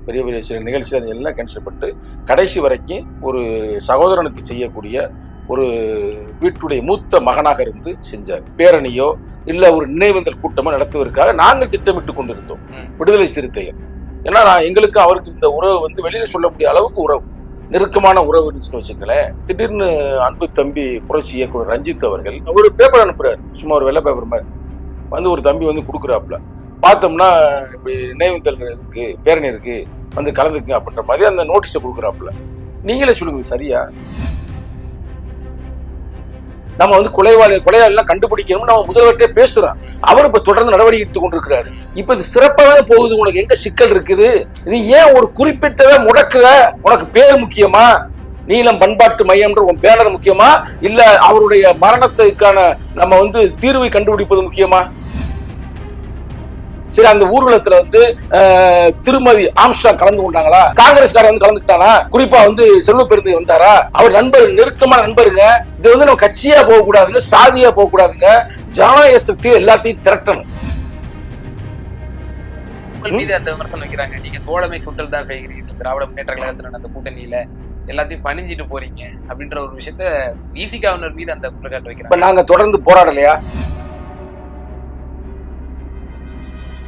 பெரிய பெரிய சில நிகழ்ச்சிகள் எல்லாம் கேன்சல் பண்ணிட்டு கடைசி வரைக்கும் ஒரு சகோதரனுக்கு செய்யக்கூடிய ஒரு வீட்டுடைய மூத்த மகனாக இருந்து செஞ்சார். பேரணியோ இல்ல ஒரு நினைவேந்தல் கூட்டமோ நடத்துவதற்காக நாங்கள் திட்டமிட்டு கொண்டிருந்தோம் விடுதலை சிறுத்தைகள். ஏன்னா எங்களுக்கு அவருக்கு இந்த உறவு வந்து வெளியில சொல்ல முடிய அளவுக்கு உறவு, நெருக்கமான உறவுன்னு வச்சுங்களேன். திடீர்னு அன்பு தம்பி புரட்சி இயக்குனர் ரஞ்சித் அவர்கள் ஒரு பேப்பர் அனுப்புறாரு, சும்மா ஒரு வெள்ளை பேப்பர் மாதிரி வந்து ஒரு தம்பி வந்து கொடுக்குறாப்புல. பார்த்தோம்னா இப்படி நினைவேந்தல் இருக்கு, பேரணி இருக்கு, வந்து கலந்துக்குங்க அப்படின்ற மாதிரி அந்த நோட்டீஸை கொடுக்குறாப்புல. நீங்களே சொல்லுங்க, சரியா? நம்ம வந்து கொலையாளிலாம் கண்டுபிடிக்கணும்னு நம்ம முதல்வர்கிட்ட பேசுறோம். அவர் இப்ப தொடர்ந்து நடவடிக்கை எடுத்துக் கொண்டிருக்கிறாரு. இப்ப இது சிறப்பாக போகுது. உனக்கு எங்க சிக்கல் இருக்குது? இது ஏன் ஒரு குறிப்பிட்டதை முடக்குற? உனக்கு பேர் முக்கியமா, நீலம் பண்பாட்டு மையம்ன்ற உன் பேனர் முக்கியமா, இல்ல அவருடைய மரணத்துக்கான நம்ம வந்து தீர்வை கண்டுபிடிப்பது முக்கியமா? சரி, அந்த ஊர்வலத்துல வந்து திருமதி ஆம்ஸ்ட்ராங் கலந்து கொண்டாங்களா? காங்கிரஸ்காரர் வந்து கலந்துக்கிட்டானா? குறிப்பா வந்து செல்வ பெருந்தை வந்தாரா? அவர் நண்பர், நெருக்கமான நண்பருங்க. இது வந்து நம்ம கட்சியா போக கூடாதுங்க, சாதியா போக கூடாதுங்க, ஜனநாயக சக்தியை எல்லாத்தையும் திரட்டணும். மீது அந்த விமர்சனம் வைக்கிறாங்க, நீங்க தோழமை சுட்டல் தான் செய்கிறீர்கள், திராவிட முன்னேற்ற கழகத்தின் அந்த கூட்டணியில எல்லாத்தையும் பணிஞ்சிட்டு போறீங்க அப்படின்ற ஒரு விஷயத்த விசிகாவினர் மீது அந்த குற்றச்சாட்டு வைக்கிறாங்க. இப்ப நாங்க தொடர்ந்து போராடலையா?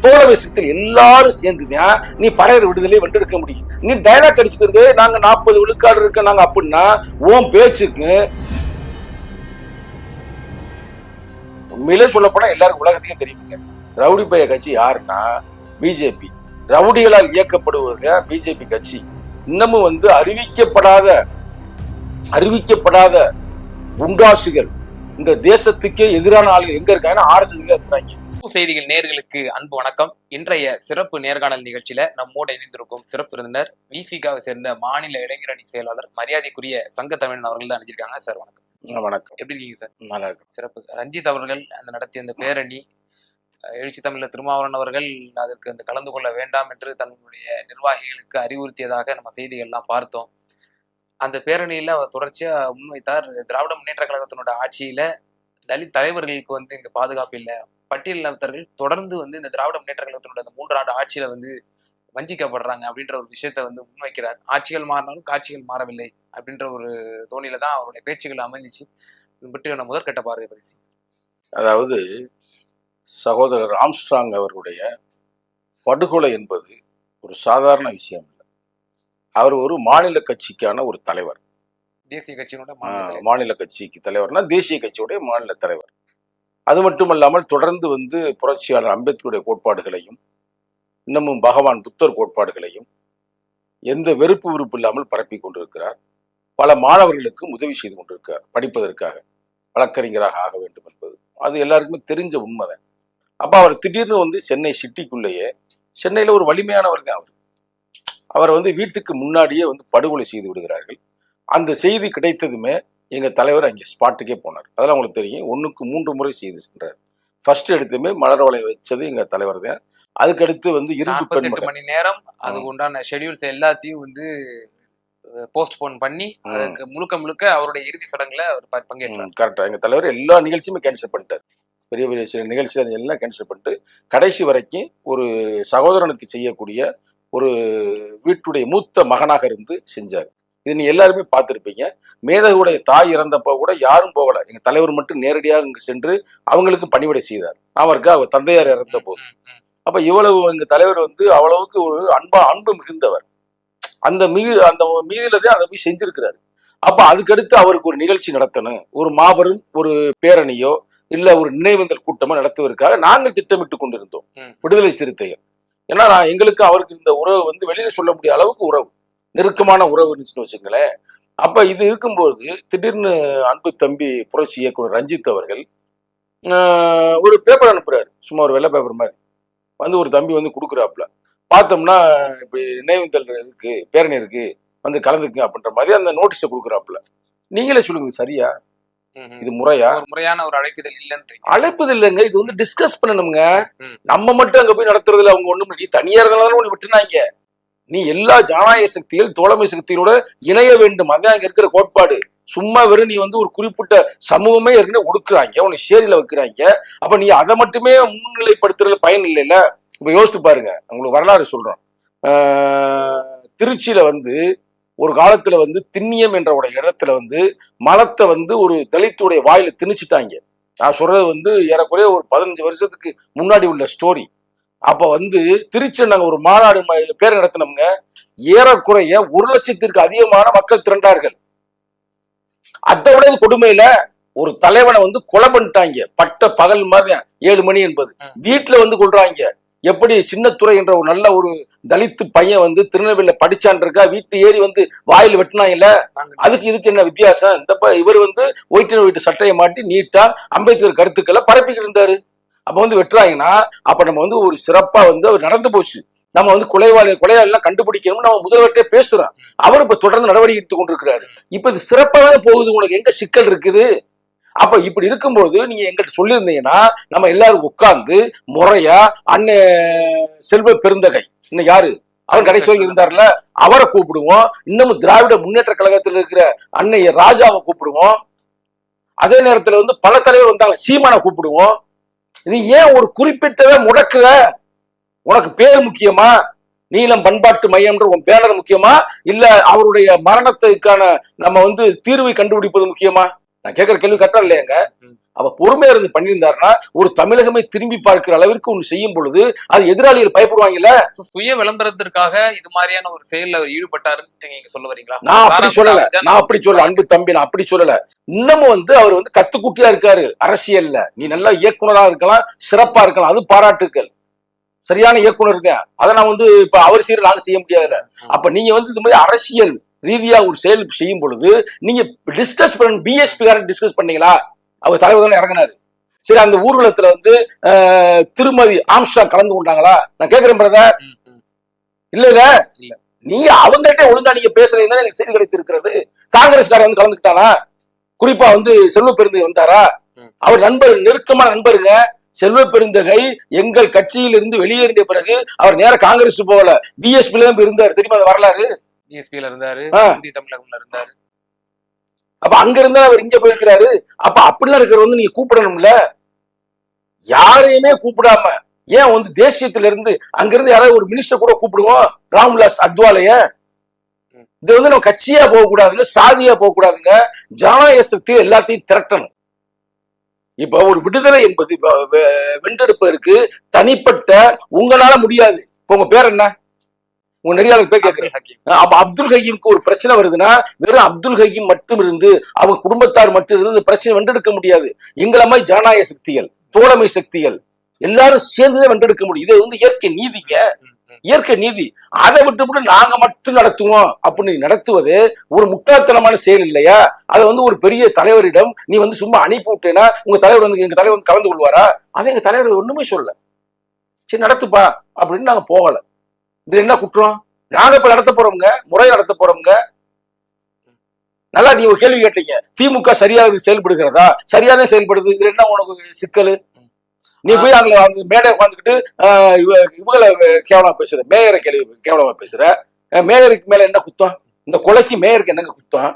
தோழமை சக்தியில் எல்லாரும் சேர்ந்துதான் நீ பறையர் விடுதலை வென்றெடுக்க முடியும். நீ டைலாக் அடிச்சுக்கிறது நாங்க 40 விழுக்காடு இருக்க நாங்க அப்படின்னா உன் பேச்சுக்கு உண்மையிலே சொல்ல போனா எல்லாருக்கும் உலகத்தையே தெரியுங்க. ரவுடி பைய கட்சி யாருன்னா பிஜேபி. ரவுடிகளால் இயக்கப்படுவது பிஜேபி கட்சி. இன்னமும் வந்து அறிவிக்கப்படாத குண்டாசுகள் இந்த தேசத்துக்கே எதிரான ஆளுகள் எங்க இருக்காங்கன்னா RSS இருக்கிறாங்க. செய்திகள் நேர்களுக்கு அன்பு வணக்கம். இன்றைய சிறப்பு நேர்காணல் நிகழ்ச்சியில நம்மோடு இணைந்திருக்கும் சிறப்பு விருந்தினர் விசிகாவை சேர்ந்த மாநில இளைஞரணி செயலாளர் மரியாதைக்குரிய சங்க தமிழன் அவர்கள் தான் அணிஞ்சிருக்காங்க. சார் வணக்கம். வணக்கம். எப்படி இருக்கீங்க சார்? நல்லா இருக்கு. சிறப்பு. ரஞ்சித் அவர்கள் அந்த நடத்திய அந்த பேரணி, எழுச்சி தமிழர் திருமாவளவன் அவர்கள் அதற்கு அந்த கலந்து கொள்ள வேண்டாம் என்று தன்னுடைய நிர்வாகிகளுக்கு அறிவுறுத்தியதாக நம்ம செய்திகள்லாம் பார்த்தோம். அந்த பேரணியில அவர் தொடர்ச்சியா முன்வைத்தார், திராவிட முன்னேற்ற கழகத்தினோட ஆட்சியில தலித் தலைவர்களுக்கு வந்து இங்க பாதுகாப்பு இல்லை, பட்டியல் இனத்தவர்கள் தொடர்ந்து வந்து இந்த திராவிட முன்னேற்ற கழகத்தினோட அந்த 3 ஆண்டு ஆட்சியில வந்து வஞ்சிக்கப்படுறாங்க அப்படின்ற ஒரு விஷயத்த வந்து முன்வைக்கிறார். ஆட்சிகள் மாறினாலும் காட்சிகள் மாறவில்லை அப்படின்ற ஒரு தோணியில தான் அவருடைய பேச்சுகள் அமைஞ்சிச்சு. பற்றி முதற்கட்ட பார்வை பதிவு. அதாவது சகோதரர் ஆம்ஸ்ட்ராங் அவர்களுடைய படுகொலை என்பது ஒரு சாதாரண விஷயம் இல்லை. அவர் ஒரு மாநில கட்சிக்கான ஒரு தலைவர். தேசிய கட்சியினோட மாநில கட்சிக்கு தலைவர்னா தேசிய கட்சியுடைய மாநில தலைவர். அது மட்டுமல்லாமல் தொடர்ந்து வந்து புரட்சியாளர் அம்பேத்கருடைய கோட்பாடுகளையும் இன்னமும் பகவான் புத்தர் கோட்பாடுகளையும் எந்த வெறுப்பு விருப்பு இல்லாமல் பரப்பி கொண்டிருக்கிறார். பல மாணவர்களுக்கும் உதவி செய்து கொண்டிருக்கிறார் படிப்பதற்காக, வழக்கறிஞராக ஆக வேண்டும் என்பது அது எல்லாருக்குமே தெரிஞ்ச உண்மைதான். அப்போ அவர் திடீர்னு வந்து சென்னை சிட்டிக்குள்ளேயே, சென்னையில் ஒரு வலிமையானவருங்க அவரை வந்து வீட்டுக்கு முன்னாடியே வந்து படுகொலை செய்து விடுகிறார்கள். அந்த செய்தி கிடைத்ததுமே எங்க தலைவர் அங்கே ஸ்பாட்டுக்கே போனார். அதெல்லாம் உங்களுக்கு தெரியும். 1க்கு 3 முறை செய்து சென்றார். ஃபர்ஸ்ட் எடுத்துமே மலர்வலை வச்சது எங்க தலைவர் தான். அதுக்கடுத்து வந்து 48 மணி நேரம் அதுக்கு உண்டான ஷெடியூல்ஸ் எல்லாத்தையும் வந்து போஸ்ட்போன் பண்ணி அதுக்கு முழுக்க அவருடைய இறுதி சடங்குல அவர் பங்கேற்றார். கரெக்டா. எங்க தலைவர் எல்லா நிகழ்ச்சியுமே கேன்சல் பண்ணிட்டார். பெரிய பெரிய சில நிகழ்ச்சிகள் எல்லாம் கேன்சல் பண்ணிட்டு கடைசி வரைக்கும் ஒரு சகோதரனுக்கு செய்யக்கூடிய ஒரு வீட்டுடைய மூத்த மகனாக இருந்து செஞ்சார். இது நீ எல்லாருமே பார்த்துருப்பீங்க. மேதகுடைய தாய் இறந்தப்போ கூட யாரும் போகல. எங்க தலைவர் மட்டும் நேரடியாக இங்கு சென்று அவங்களுக்கு பணிவிடை செய்தார். அவருக்கு அவர் தந்தையார் இறந்த போது. அப்ப இவ்வளவு எங்க தலைவர் வந்து அவ்வளவுக்கு ஒரு அன்பு மிகுந்தவர். அந்த மீதில தான் அதை போய் செஞ்சிருக்கிறாரு. அப்ப அதுக்கடுத்து அவருக்கு ஒரு நிகழ்ச்சி நடத்தணும், ஒரு மாபெரும் ஒரு பேரணியோ இல்ல ஒரு நினைவேந்தல் கூட்டமோ நடத்துவதற்காக நாங்கள் திட்டமிட்டு கொண்டிருந்தோம் விடுதலை சிறுத்தைகள். ஏன்னா எங்களுக்கு அவருக்கு இந்த உறவு வந்து வெளியில சொல்ல முடிய அளவுக்கு உறவு, நெருக்கமான உறவுன்னு வச்சுங்களேன். அப்ப இது இருக்கும்போது திடீர்னு அன்பு தம்பி புரட்சி இயக்குனர் ரஞ்சித் அவர்கள் ஒரு பேப்பர் அனுப்புறாரு, சும்மா ஒரு வெள்ளை பேப்பர் மாதிரி வந்து ஒரு தம்பி வந்து கொடுக்குறாப்புல. பார்த்தோம்னா இப்படி நினைவேந்தல் இருக்கு, பேரணி இருக்கு, வந்து கலந்துக்குங்க அப்படின்ற மாதிரி அந்த நோட்டீஸை கொடுக்குறாப்புல. நீங்களே சொல்லுங்க, சரியா? இது முறையா? முறையான ஒரு அழைப்புதல் இல்லைன்னு. அழைப்புதல் இல்லைங்க, இது வந்து டிஸ்கஸ் பண்ணணுங்க. நம்ம மட்டும் அங்க போய் நடத்துறதுல அவங்க ஒண்ணும் நீ தனியா இருந்தாலும் ஒண்ணு விட்டுனாங்க. நீ எல்லா ஜனநாயக சக்திகள் தோழமை சக்தியோட இணைய வேண்டும். அதான் அங்க இருக்கிற கோட்பாடு. சும்மா வெறும் நீ வந்து ஒரு குறிப்பிட்ட சமூகமே ஏற்கனவே ஒடுக்குறாங்க, உனக்கு சேரியில வைக்கிறாங்க. அப்ப நீ அதை மட்டுமே முன்னிலைப்படுத்துறதுல பயன் இல்லைல்ல. இப்ப யோசித்து பாருங்க, உங்களுக்கு வரலாறு சொல்றோம். திருச்சியில வந்து ஒரு காலத்துல வந்து திண்ணியம் என்ற ஒரு இடத்துல வந்து மலத்தை வந்து ஒரு தலித்துடைய வாயில திணிச்சிட்டாங்க. நான் சொல்றது வந்து ஏறக்குறைய ஒரு 15 வருஷத்துக்கு முன்னாடி உள்ள ஸ்டோரி. அப்ப வந்து திருச்சி நாங்க ஒரு மாநாடு பேர் நடத்தினோம்ங்க. ஏறக்குறைய 1,00,000த்திற்கு அதிகமான மக்கள் திரண்டார்கள். அதை விட கொடுமையில ஒரு தலைவனை வந்து கொலை பண்ணிட்டாங்க. பட்ட பகல் மாதிரி 7 மணி என்பது வீட்டுல வந்து கொள்றாங்க. எப்படி சின்னத்துறை என்ற ஒரு நல்ல ஒரு தலித்து பையன் வந்து திருநெல்வேலியில படிச்சான் இருக்கா, வீட்டு ஏறி வந்து வாயில் வெட்டினாங்கல்ல. அதுக்கு இதுக்கு என்ன வித்தியாசம்? இந்த இவர் வந்து ஒயிட்டு சட்டையை மாட்டி நீட்டா அம்பேத்கர் கருத்துக்களை பரப்பிக்கிட்டு இருந்தாரு. அப்ப வந்து வெட்டுறாங்கன்னா அப்ப நம்ம வந்து ஒரு சிறப்பா வந்து அவர் நடந்து போச்சு. நம்ம வந்து கொலையாளெல்லாம் கண்டுபிடிக்கணும்னு நம்ம முதல்வர்கிட்ட பேசுறோம். அவர் இப்ப தொடர்ந்து நடவடிக்கை எடுத்துக் கொண்டிருக்கிறாரு. இப்ப இது சிறப்பாக போகுது. உனக்கு எங்க சிக்கல் இருக்குது? அப்ப இப்படி இருக்கும்போது நீங்க எங்கிட்ட சொல்லியிருந்தீங்கன்னா நம்ம எல்லாரும் உட்கார்ந்து முறையா அண்ணன் செல்வ பெருந்தகை இன்னும் யாரு அவர் கடைசி வரைக்கும் இருந்தார்ல அவரை கூப்பிடுவோம். இன்னமும் திராவிட முன்னேற்ற கழகத்தில் இருக்கிற அன்னைய ராஜாவை கூப்பிடுவோம். அதே நேரத்துல வந்து பல தலைவர் வந்தாங்க, சீமானை கூப்பிடுவோம். இது ஏன் ஒரு குறிப்பிட்டதை முடக்குற? உனக்கு பேர் முக்கியமா? நீலம் பண்பாட்டு மையம்ன்ற உன் பேனர் முக்கியமா? இல்ல அவருடைய மரணத்துக்கான நம்ம வந்து தீர்வை கண்டுபிடிப்பது முக்கியமா? நான் கேட்கிற கேள்வி கரெக்டா இல்லையாங்க? அவ பொறுமையா இருந்து பண்ணியிருந்தாருன்னா ஒரு தமிழகமே திரும்பி பார்க்கிற அளவிற்கு ஒண்ணு செய்யும் பொழுது அது எதிராளிகள் பயப்படுவாங்கல்ல. சுய விளம்பரத்திற்காக இது மாதிரியான ஒரு செயல்ல அவர் ஈடுபட்டாருன்னு நீங்க சொல்ல வரீங்களா? நான் அப்படி சொல்லல அன்பு தம்பி, நான் அப்படி சொல்லல. இன்னமும் வந்து அவர் வந்து கத்துக்குட்டியா இருக்காரு அரசியல்ல. நீ நல்லா இயக்குனரா இருக்கலாம், சிறப்பா இருக்கலாம், அது பாராட்டுக்கள். சரியான இயக்குனர் இருக்க. அதை நான் வந்து இப்ப அவர் சீர நாங்க செய்ய முடியாதுல்ல. அப்ப நீங்க வந்து இது மாதிரி அரசியல் ரீதியா ஒரு செயல் செய்யும் பொழுது நீங்க டிஸ்கஸ் பண்ண பிஎஸ்பி டிஸ்கஸ் பண்ணீங்களா? அவர் தலைவர் தானே இறங்கினாரு. சரி, அந்த ஊர்வலத்துல வந்து திருமதி ஆம்ஸ்ட்ராங் கலந்து கொண்டாங்களா? நான் கேட்கிறேன் பிரதர். இல்ல நீங்க அவங்ககிட்ட ஒழுங்கா நீங்க பேசுறீங்க எனக்கு செய்தி கிடைத்திருக்கிறது. காங்கிரஸ்காரர் வந்து கலந்துக்கிட்டானா? குறிப்பா வந்து செல்வ பெருந்தகை வந்தாரா? அவர் நண்பர், நெருக்கமான நண்பருங்க. செல்வ பெருந்தகை எங்கள் கட்சியில் இருந்து வெளியேறிய பிறகு அவர் நேர காங்கிரஸ் போகல, பிஎஸ்பில இருந்தாரு. தெரியுமா அந்த வரலாறு? பிஎஸ்பில இருந்தாரு, தமிழகம்ல இருந்தாரு. அப்ப அங்க இருந்தா அவர் இங்க போயிருக்கிறாரு. அப்ப அப்படிலாம் இருக்கிற வந்து நீங்க கூப்பிடணும்ல. யாரையுமே கூப்பிடாம ஏன் வந்து தேசியத்துல இருந்து அங்க இருந்து யாராவது ஒரு மினிஸ்டர் கூட கூப்பிடுவோம், ராம்விலாஸ் அத்வாலைய. இது வந்து நம்ம கட்சியா போக கூடாதுங்க, சாதியா போக கூடாதுங்க. ஜனநாயக சக்தியில் எல்லாத்தையும் திரட்டணும். இப்ப ஒரு விடுதலை என்பது வென்றெடுப்பதற்கு தனிப்பட்ட உங்களால முடியாது. உங்க பேர் என்ன? உங்க நெறியாளர் பேர் கேட்கிறேன். அப்ப அப்துல் ஹக்கீமுக்கு ஒரு பிரச்சனை வருதுன்னா வெறும் அப்துல் ஹக்கீம் மட்டும் இருந்து அவங்க குடும்பத்தார் மட்டும் இருந்து இந்த பிரச்சனை வென்றெடுக்க முடியாது. எங்களை மாதிரி ஜனநாயக சக்திகள், தோழமை சக்திகள் எல்லாரும் சேர்ந்துதான் வென்றெடுக்க முடியும். இது வந்து இயற்கை நீதிங்க, இயற்கை நீதி. அதை விட்டு நாங்க மட்டும் நடத்துவோம் அப்படின்னு நடத்துவது ஒரு முட்டாள்தனமான செயல் இல்லையா? அதை வந்து ஒரு பெரிய தலைவரிடம் நீ வந்து சும்மா அனுப்பி விட்டேன்னா உங்க தலைவர் வந்து எங்க தலைவர் வந்து கலந்து கொள்வாரா? அதை எங்க தலைவர் ஒண்ணுமே சொல்ல. சரி நடத்துப்பா அப்படின்னு நாங்க போகல. இது என்ன குற்றம்? நாங்க இப்ப நடத்த போறோம்ங்க, முறை நடத்த போறோம்ங்க. நல்லா நீ ஒரு கேள்வி கேட்டீங்க, திமுக சரியாக செயல்படுகிறதா? சரியாதான் செயல்படுது. இதுல என்ன உனக்கு சிக்கல்? நீ போய் அங்க மேடை உட்காந்துக்கிட்டு இவங்களை கேவலமா பேசுற, மேயரை கேவலமா பேசுற. மேயருக்கு மேல என்ன குத்தம்? இந்த கொலைக்கு மேயருக்கு என்னங்க குத்தம்?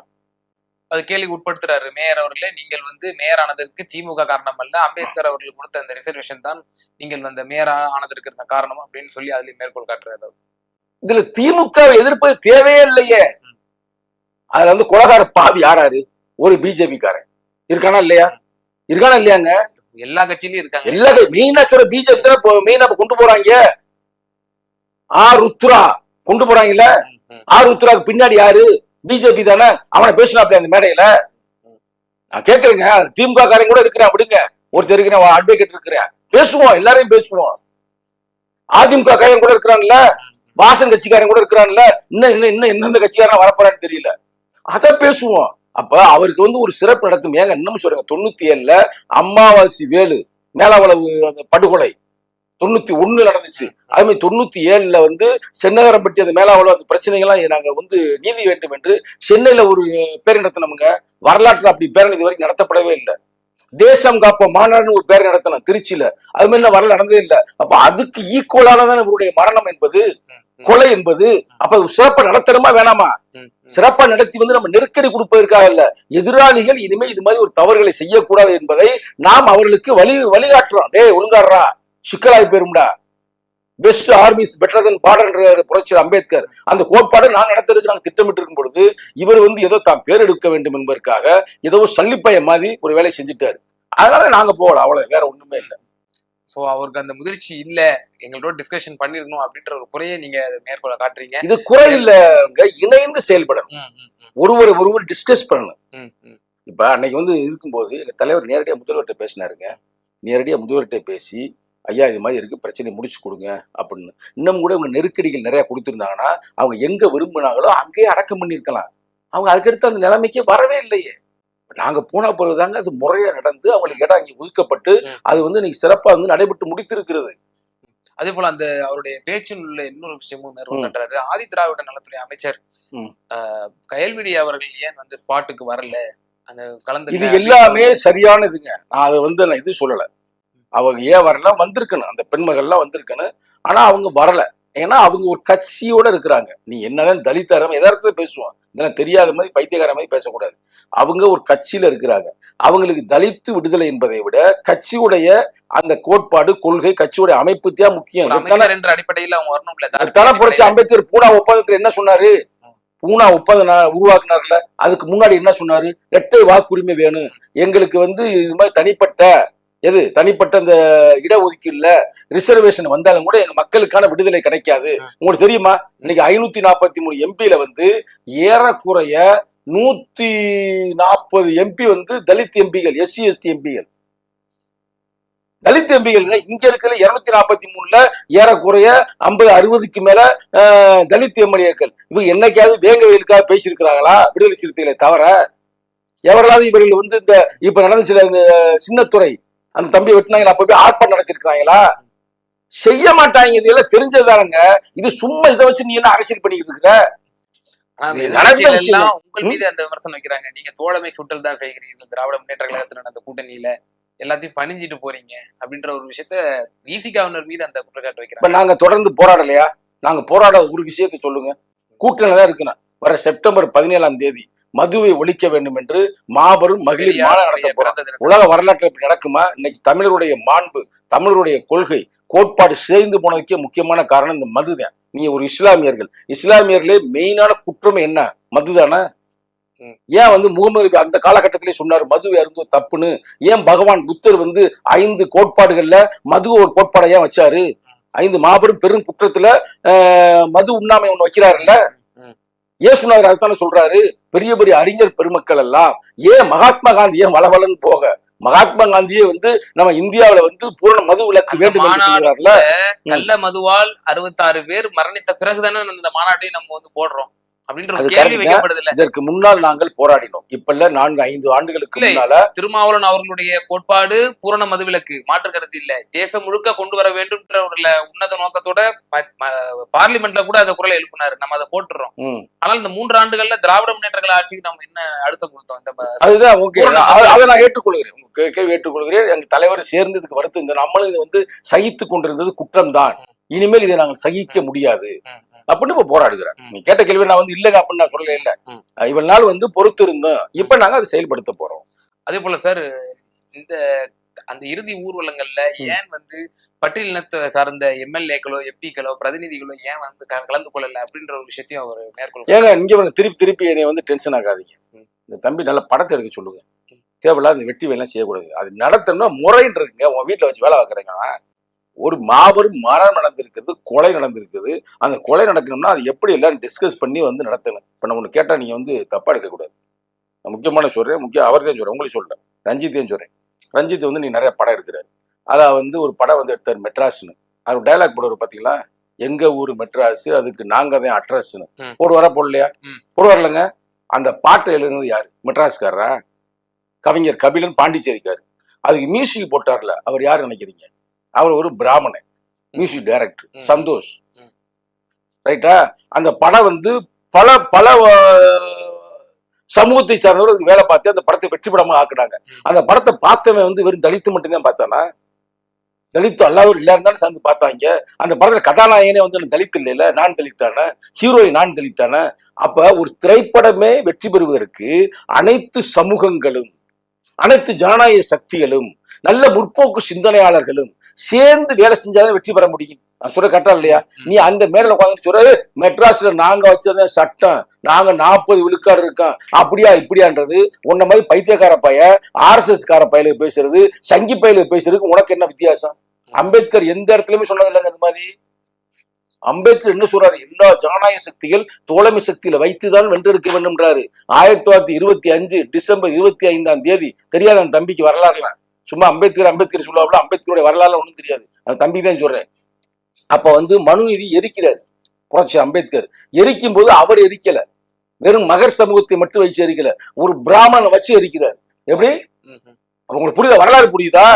அது கேள்வி உட்படுத்துறாரு மேயர் அவர்களே. நீங்கள் வந்து மேயர் ஆனதற்கு திமுக காரணம் அல்ல, அம்பேத்கர் அவர்கள் கொடுத்த அந்த ரிசர்வேஷன் தான் நீங்கள் அந்த மேயர் ஆனதற்கு இருந்த காரணம் அப்படின்னு சொல்லி அதுல மேற்கோள் காட்டுறாரு. இதுல திமுக எதிர்ப்பது தேவையே இல்லையே. அதுல வந்து கொலகார பாவி யாராரு? ஒரு பிஜேபி காரன் இருக்கானா இல்லையா? இருக்கானா இல்லையாங்க? எல்லா கட்சியிலும் இருக்காங்க. எல்லா மெயினா சொல்ற பிஜேபி தான் மெயினா கொண்டு போறாங்க. ருத்ரா கொண்டு போறாங்கல்ல. ருத்ராக்கு பின்னாடி யாரு? பிஜேபி தானே. அவனை பேசினாப்ல அந்த மேடையில. நான் கேக்குறேங்க, திமுக காரங்க கூட இருக்கிறேன் அப்படிங்க. ஒருத்தர் இருக்கிறேன், அட்வொகேட் இருக்கிறேன், பேசுவோம், எல்லாரையும் பேசுவோம். அதிமுக காரங்க கூட இருக்கிறான்ல, வாசன் கட்சிக்காரங்க கூட இருக்கிறான்ல, இன்னும் எந்தெந்த கட்சிக்காரன் வரப்போறான்னு தெரியல. அத பேசுவோம். அப்ப அவருக்கு வந்து ஒரு சிறப்பு நடத்தும். ஏங்க இன்னும் சொல்றேங்க, 97ல அம்மாவாசி வேலு மேலாவளவு அந்த படுகொலை 91 நடந்துச்சு. அதே மாதிரி 97ல வந்து சென்னகரம்பட்டி அந்த மேலாவளவு அந்த பிரச்சனைகள்லாம் நாங்க வந்து நீதி வேண்டும் என்று சென்னையில ஒரு பேரணி நடத்தினோம்ங்க. வரலாற்று அப்படி பேரணி இது வரைக்கும் நடத்தப்படவே இல்லை. தேசம் காப்ப மாநாடுன்னு ஒரு பேரணி நடத்தணும் திருச்சியில. அது மாதிரி வரலாறு நடந்ததே இல்லை. அப்ப அதுக்கு ஈக்குவலானதான் இவருடைய மரணம் என்பது, கொலை என்பது. அப்ப சிறப்பா நடத்தணுமா வேணாமா? சிறப்பா நடத்தி வந்து நம்ம நெருக்கடி கொடுப்பதற்காக இல்ல, எதிராளிகள் இனிமே இது மாதிரி ஒரு தவறுகளை செய்யக்கூடாது என்பதை நாம் அவர்களுக்கு வழிகாட்டுறோம். டேய் ஒழுங்காடுறா, சிக்கலாகி போயிரும்டா. Best army is better than border புரட்சி அம்பேத்கர் அந்த கோட்பாடு நான் நடத்துறதுக்கு நாங்கள் திட்டமிட்டு இருக்கும் பொழுது இவர் வந்து ஏதோ தான் பேர் எடுக்க வேண்டும் என்பதற்காக ஏதோ சல்லிப்பைய மாதிரி ஒரு வேலையை செஞ்சுட்டாரு. அதனால நாங்க போகல, அவ்வளவு, வேற ஒண்ணுமே இல்லை. சோ அவருக்கு அந்த முதிர்ச்சி இல்ல, எங்களோட டிஸ்கஷன் பண்ணிருக்கணும் அப்படின்ற ஒரு குறையை நீங்க மேற்கொள்ள காட்டுறீங்க. இது குறை இல்லைங்க, இணைந்து செயல்படணும், ஒருவர் டிஸ்கஸ் பண்ணணும். இப்ப அன்னைக்கு வந்து இருக்கும்போது எங்க தலைவர் நேரடியா முதல்வர்கிட்ட பேசினாருங்க. நேரடியா முதல்வர்கிட்ட பேசி ஐயா இது மாதிரி இருக்கு, பிரச்சனையை முடிச்சு கொடுங்க அப்படின்னு. இன்னும் கூட இவங்க நெருக்கடிகள் நிறைய கொடுத்துருந்தாங்கன்னா அவங்க எங்க விரும்பினாங்களோ அங்கேயே அடக்கம் பண்ணியிருக்கலாம். அவங்க அதுக்கடுத்து அந்த நிலைமைக்கே வரவே இல்லையே. நாங்க போன பிறகுதாங்க அது முறையா நடந்து அவங்களுக்கு இடம் அங்கே ஒதுக்கப்பட்டு அது வந்து இன்னைக்கு சிறப்பா வந்து நடைபெற்று முடித்திருக்கிறது. அதே போல அந்த அவருடைய பேச்சில் உள்ள இன்னொரு விஷயமும் மேற்கொள்றாரு. ஆதி திராவிட நலத்துறை அமைச்சர் கயல்விழி அவர்கள் ஏன் வந்து ஸ்பாட்டுக்கு வரல, அந்த கலந்து இது எல்லாமே சரியானதுங்க. நான் அதை வந்து நான் இது சொல்லல, அவங்க ஏன் வரல, வந்திருக்கணும், அந்த பெண்மகள்லாம் வந்திருக்கணும். ஆனா அவங்க வரல, ஏன்னா அவங்க ஒரு கட்சியோட இருக்கிறாங்க. நீ என்னதான் தலித்தாரம் எதார்த்தத்தை பேசுவான், இதெல்லாம் தெரியாத மாதிரி பைத்தியக்கார மாதிரி பேசக்கூடாது. அவங்க ஒரு கட்சியில இருக்கிறாங்க. அவங்களுக்கு தலித்து விடுதலை என்பதை விட கட்சியுடைய அந்த கோட்பாடு, கொள்கை, கட்சியுடைய அமைப்பு தான் முக்கியம். அடிப்படையில் அவங்க வரணும். புரட்சி அம்பேத்கர் பூனா ஒப்பந்தத்துல என்ன சொன்னாரு? பூனா ஒப்பந்தம் உருவாக்குனார்ல, அதுக்கு முன்னாடி என்ன சொன்னாரு? இரட்டை வாக்குரிமை வேணும் எங்களுக்கு, வந்து இது மாதிரி தனிப்பட்ட அந்த இடஒதுக்கீடுல ரிசர்வேஷன் வந்தாலும் கூட எங்க மக்களுக்கான விடுதலை கிடைக்காது. உங்களுக்கு தெரியுமா, இன்னைக்கு 543 எம்பியில வந்து ஏறக்குறைய 140 எம்பி வந்து தலித் எம்பிகள், எஸ்சி எஸ்டி எம்பிகள், தலித் எம்பிகள். இங்க இருக்கிற 243ல ஏறக்குறைய 50-60க்கு மேல தலித் எம்எல்ஏக்கள். இவங்க என்னைக்காவது வேங்க வயலுக்காக பேசியிருக்கிறாங்களா விடுதலை சிறுத்தைகளை தவிர? எவர்களாவது இவர்கள் வந்து இந்த இப்ப நடந்துச்சுல இந்த சின்னத்துறை அந்த தம்பி வெட்டினாங்களா, அப்ப போய் ஆர்ப்பாட்டம் நடத்திருக்கிறாங்களா? செய்ய மாட்டாங்க. இதெல்லாம் தெரிஞ்சதானுங்க. இது சும்மா இதை வச்சு நீ என்ன அரசியல் பண்ணிக்கிட்டு இருக்க? உங்கள் மீது அந்த விமர்சனம் வைக்கிறாங்க, நீங்க தோழமை சுற்றல் தான் செய்கிறீர்கள், திராவிட முன்னேற்ற கழகத்துல நடந்த கூட்டணியில எல்லாத்தையும் பணிஞ்சிட்டு போறீங்க அப்படின்ற ஒரு விஷயத்த விசிகாவினர் மீது அந்த குற்றச்சாட்டு வைக்கிறாங்க. நாங்க தொடர்ந்து போராடலையா? நாங்க போராடாத ஒரு விஷயத்த சொல்லுங்க. கூட்டணியில தான் இருக்கணும். வர செப்டம்பர் 17 மதுவை ஒழிக்க வேண்டும் என்று மாபெரும் மகளிர் மாநாடு நடத்த போறோம். உலக வரலாற்றில் இப்படி நடக்குமா? இன்னைக்கு தமிழருடைய மாண்பு, தமிழருடைய கொள்கை, கோட்பாடு சேர்ந்து போனதுக்கே முக்கியமான காரணம் இந்த மதுதான். நீங்க ஒரு இஸ்லாமியர்களே மெயினான குற்றம் என்ன? மதுதானே. ஏன் வந்து முகமது நபி அந்த காலகட்டத்திலே சொன்னார் மது அருந்துவது தப்புன்னு? ஏன் பகவான் புத்தர் வந்து 5 கோட்பாடுகள்ல மது ஒரு கோட்பாடை ஏன் வச்சாரு? 5 மாபெரும் பெரும் குற்றத்துல மது உண்ணாமை ஒண்ணு வைக்கிறாருல்ல. ஏசுநாதர் அதுதானே சொல்றாரு. பெரிய பெரிய அறிஞர் பெருமக்கள் எல்லாம் ஏன் மகாத்மா காந்தி ஏன் வளவலன்னு போக, மகாத்மா காந்தியே வந்து நம்ம இந்தியாவில வந்து பூரண மது விலக்கு வேண்டும் என்று சொல்றாருல. நல்ல மதுவால் 66 பேர் மரணித்த பிறகுதானே இந்த மாநாட்டையும் நம்ம வந்து போடுறோம் அப்படின்ற கேள்வி வைக்கப்படுது. இதற்கு முன்னால் நாங்கள் போராடினோம். இப்ப இல்ல, 4-5 ஆண்டுகளுக்கு முன்னால திருமாவளவன் அவர்களுடைய கோட்பாடு பூரண மதுவிலக்கு, மாற்று கருத்து இல்ல, தேசம் முழுக்க கொண்டு வர வேண்டும் ஒரு உன்னத நோக்கத்தோட பார்லிமெண்ட்ல கூட அந்த குரலை எழுப்பினாரு. நம்ம அதை போட்டுறோம். ஆனால் இந்த 3 ஆண்டுகள்ல திராவிட முன்னேற்ற கழக ஆட்சிக்கு நம்ம என்ன அழுத்தம் கொடுத்தோம்? அதுதான் ஓகே, அதை நான் ஏற்றுக்கொள்கிறேன், கேள்வி ஏற்றுக்கொள்கிறேன். எங்க தலைவர் சேர்ந்ததுக்கு வருத்தம். நம்மளும் இதை வந்து சகித்து கொண்டிருந்தது குற்றம் தான். இனிமேல் இதை நாங்கள் சகிக்க முடியாது அப்படின்னு இப்ப போராடுகிறேன். நீ கேட்ட கேள்வி நான் வந்து இல்லங்க அப்படின்னு நான் சொல்லல. இல்ல, இவ்வளவு நாள் வந்து பொறுத்து இருந்தோம், இப்ப நாங்க அதை செயல்படுத்த போறோம். அதே போல சார், இந்த அந்த இறுதி ஊர்வலங்கள்ல ஏன் வந்து பட்டியலினத்தை சார்ந்த எம்எல்ஏக்களோ எம்பிக்களோ பிரதிநிதிகளோ ஏன் வந்து கலந்து கொள்ளல அப்படின்ற ஒரு விஷயத்தையும் அவர் மேற்கொள்ள. ஏங்க இங்க வந்து திருப்பி என்னை வந்து டென்ஷன் ஆகாதீங்க. இந்த தம்பி நல்ல படத்தை எடுக்க சொல்லுங்க. தேவையில்ல அந்த வெட்டி வேலை செய்யக்கூடாது. அது நடத்தணும்னா முறைன்னு இருக்குங்க. உங்க வீட்டுல வச்சு வேலை வைக்கிறீங்கன்னா ஒரு மாபெரும் மரணம் நடந்திருக்குது, கொலை நடந்திருக்குது. அந்த கொலை நடக்கணும்னா அது எப்படி எல்லாரும் டிஸ்கஸ் பண்ணி வந்து நடத்தணும். இப்ப நான் ஒண்ணு கேட்டா நீங்க வந்து தப்பா எடுக்கக்கூடாது. நான் முக்கியமான சொல்றேன், அவர்தான் சொல்றேன், உங்களுக்கு சொல்றேன், ரஞ்சித்தையும் சொல்றேன். ரஞ்சித் வந்து நீ நிறைய படம் எடுக்கிறாரு. அதான் வந்து ஒரு படம் வந்து எடுத்தார் மெட்ராஸ்ன்னு. அது டைலாக் போடுவார் பாத்தீங்களா, எங்க ஊரு மெட்ராஸ், அதுக்கு நாங்க தான் அட்ரஸ்ன்னு போடுவாரா போடலையா? போடுவார்லங்க. அந்த பாட்டை எழுதுனது யாரு? மெட்ராஸ்காரரா? கவிஞர் கபிலன், பாண்டிச்சேரிக்காரு. அதுக்கு மியூசிக் போட்டார்ல, அவர் யாரு நினைக்கிறீங்க? அவர் ஒரு பிராமணன் மியூசிக் டைரக்டர், சந்தோஷ். ரைட்டா? அந்த படம் வந்து பல பல சமூகத்தை சார்ந்தவர்கள் வேலை பார்த்து அந்த படத்தை வெற்றி படமா ஆக்குனாங்க. அந்த படத்தை பார்த்தவன் வந்து வெறும் தலித்து மட்டும்தான் பார்த்தானா? தலித்து அல்லாதவர் எல்லாரும் தானே சேர்ந்து பார்த்தாங்க. அந்த படத்துல கதாநாயகனே வந்து தலித்து இல்லைல்ல, நான் தலித்தானே, ஹீரோயின் நான் தலித்தானே. அப்ப ஒரு திரைப்படமே வெற்றி பெறுவதற்கு அனைத்து சமூகங்களும், அனைத்து ஜனநாயக சக்திகளும் நல்ல முற்போக்கு சிந்தனையாளர்களும் சேர்ந்து வேலை செஞ்சாதான் வெற்றி பெற முடியும். நான் சொல்ற கரெக்டா இல்லையா? நீ அந்த மேடையில உட்காந்து சொல்ற மெட்ராஸ்ல நாங்க வச்சத சட்டம், நாங்க 40 விழுக்காடு இருக்கோம் அப்படியா இப்படியான்றது உன்ன மாதிரி பைத்தியக்கார பைய RSS கார பையலுக்கு பேசுறது, சங்கி பையலுக்கு பேசுறதுக்கு உனக்கு என்ன வித்தியாசம்? அம்பேத்கர் எந்த இடத்துலயுமே சொன்னது இல்லைங்க அந்த மாதிரி. அம்பேத்கர் என்ன சொல்றாரு? எல்லா ஜனநாயக சக்திகள் தோழமை சக்தியில வைத்துதான் வென்றெடுக்க வேண்டும்ன்றாரு. 1925 டிசம்பர் 25 தெரியாத அந்த தம்பிக்கு வரலாறுலாம் சும்மா அம்பேத்கர் சொல்லுவாப்புல, அம்பேத்கருடைய வரலாறு ஒண்ணும் தெரியாது, அந்த தம்பி தான் சொல்றேன். அப்ப மனு நீதி எரிக்கிறார் புரட்சி அம்பேத்கர். எரிக்கும் போது அவர் எரிக்கல, வெறும் மகர் சமூகத்தை மட்டும் வச்சு எரிக்கல, ஒரு பிராமணனை வச்சு எரிக்கிறார். எப்படி உங்களுக்கு புரியுதா? வரலாறு புரியுதா?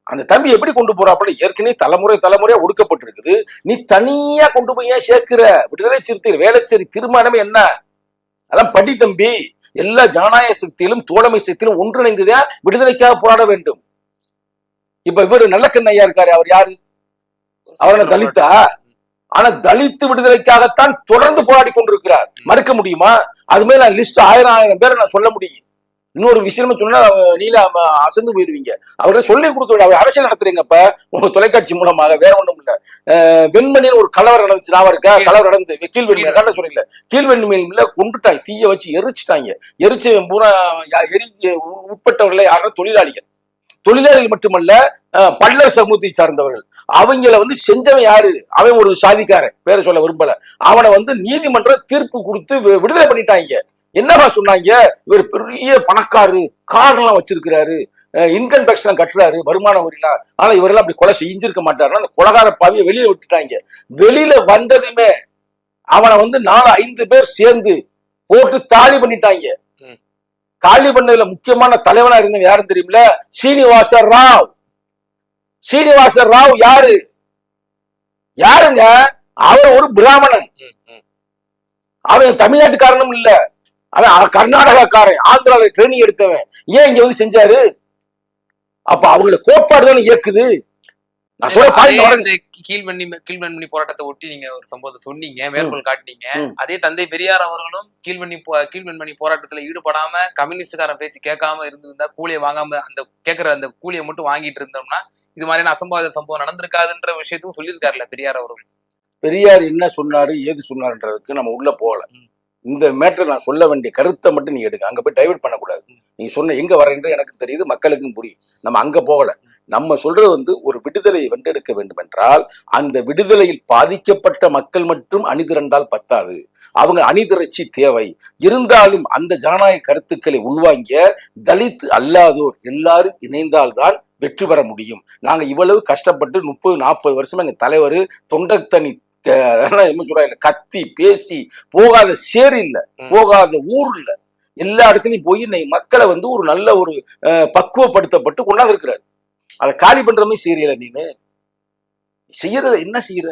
அந்த தம்பி எப்படி கொண்டு போறாப்புல? ஏற்கனவே தலைமுறையா ஒடுக்கப்பட்டிருக்குது, நீ தனியா கொண்டு போய் ஏன் சேர்க்கிற? விடுதலை சிறுத்தைகள் வேளச்சேரி தீர்மானமே என்ன? அதெல்லாம் படி தம்பி. எல்லா ஜனநாயக சக்தியிலும் தோழமை சக்தியிலும் ஒன்றிணைந்துதான் விடுதலைக்காக போராட வேண்டும். இப்ப இவரு நல்லக்கண்ணையா இருக்காரு, அவர் யாரு? அவரை தலித்தா? ஆனா தலித்து விடுதலைக்காகத்தான் தொடர்ந்து போராடி கொண்டிருக்கிறார். மறுக்க முடியுமா? அது மாதிரி நான் லிஸ்ட் 1000 பேரை நான் சொல்ல முடியும். இன்னொரு விஷயமா சொன்னா நீல அசந்து போயிருவீங்க. அவரை சொல்லி கொடுக்க, அவர் அரசியல் நடத்துறீங்கப்ப உங்க தொலைக்காட்சி மூலமாக, வேற ஒண்ணும் இல்ல. வெண்மணின்னு ஒரு கலவரம் நடந்துச்சு, நான் இருக்கா? கலவரம் நடந்து கீழ்வெண்மையில சொல்லல, கீழ்வெண்மையில கொண்டுட்டாங்க, தீய வச்சு எரிச்சுட்டாங்க. எரிச்சு பூரா உட்பட்டவர்களை யாரும் தொழிலாளிகள் மட்டுமல்ல, பல்லர் சமூகத்தை சார்ந்தவர்கள். அவங்கள செஞ்சவன் யாரு? அவன் ஒரு சாதிக்காரன், பேரை சொல்ல விரும்பல. அவனை நீதிமன்ற தீர்ப்பு கொடுத்து விடுதலை பண்ணிட்டாங்க. என்னவா சொன்னாங்க? இவர் பெரிய பணக்காரு, கார் எல்லாம் வச்சிருக்கிறாரு, இன்கம் டேக்ஸ் எல்லாம் கட்டுறாரு, வருமான வரிலாம். ஆனா இவரெல்லாம் அப்படி கொலை செஞ்சிருக்க மாட்டாரு. அந்த கொலகார பாவியை வெளியில விட்டுட்டாங்க. வெளியில வந்ததுமே அவனை 4-5 பேர் சேர்ந்து போட்டு தாலி பண்ணிட்டாங்க. காலி பண்ணதுல முக்கியமான தலைவனா இருந்தவங்க யாரும் தெரியுமில? சீனிவாச ராவ். யாருங்க? அவர் ஒரு பிராமணன். அவன் தமிழ்நாட்டுக்காரனும் இல்ல, அவன் கர்நாடகாக்காரன், ஆந்திரால ட்ரைனிங் எடுத்தவன். ஏன் இங்க செஞ்சாரு? அப்ப அவங்களோட கோட்பாடு தானே இயக்குது. நான் சொல்ல கீழ்வெண்மணி போராட்டத்தை ஒட்டி நீங்க ஒரு சம்பவத்தை சொன்னீங்க, மேற்கோள் காட்டினீங்க. அதே தந்தை பெரியார் அவர்களும் கீழ்வெண்மணி போராட்டத்துல ஈடுபடாம கம்யூனிஸ்டுக்காரன் பேச்சு கேட்காம இருந்திருந்தா, கூலியை வாங்காம அந்த கேட்கிற அந்த கூலியை மட்டும் வாங்கிட்டு இருந்தோம்னா இது மாதிரியான அசம்பாவித சம்பவம் நடந்திருக்காதுன்ற விஷயத்தையும் சொல்லியிருக்காருல்ல பெரியார் அவர்கள். பெரியார் என்ன சொன்னாரு, ஏது சொன்னாருன்றதுக்கு நம்ம உள்ள போகல. இந்த மேட்டரை நான் சொல்ல வேண்டிய கருத்தை மட்டும் நீ எடுங்க, அங்க போய் டைவர்ட் பண்ணக்கூடாது. நீ சொன்ன எங்க வரேன்ற எனக்கு தெரியுது, மக்களுக்கும் புரியும். நம்ம அங்க போகல. நம்ம சொல்றது ஒரு விடுதலையை வென்றெடுக்க வேண்டும் என்றால் அந்த விடுதலையில் பாதிக்கப்பட்ட மக்கள் மட்டும் அணிதிரண்டால் பத்தாது, அவங்க அணிதிரட்சி தேவை. இருந்தாலும் அந்த ஜனநாயக கருத்துக்களை உள்வாங்கிய தலித் அல்லாதோர் எல்லாரும் இணைந்தால்தான் வெற்றி பெற முடியும். நாங்க இவ்வளவு கஷ்டப்பட்டு 30-40 வருஷமா எங்க தலைவர் தொண்டத்தனி கத்தி பேசி போகாத சேரி இல்ல, போகாத ஊர் இல்ல, எல்லா இடத்துலயும் போய் மக்களை ஒரு நல்ல ஒரு பக்குவப்படுத்தப்பட்டு கொண்டாந்து இருக்கிறார். அதை காலி பண்ற மாதிரி செய்யல. நீனு செய்யறத என்ன செய்யற?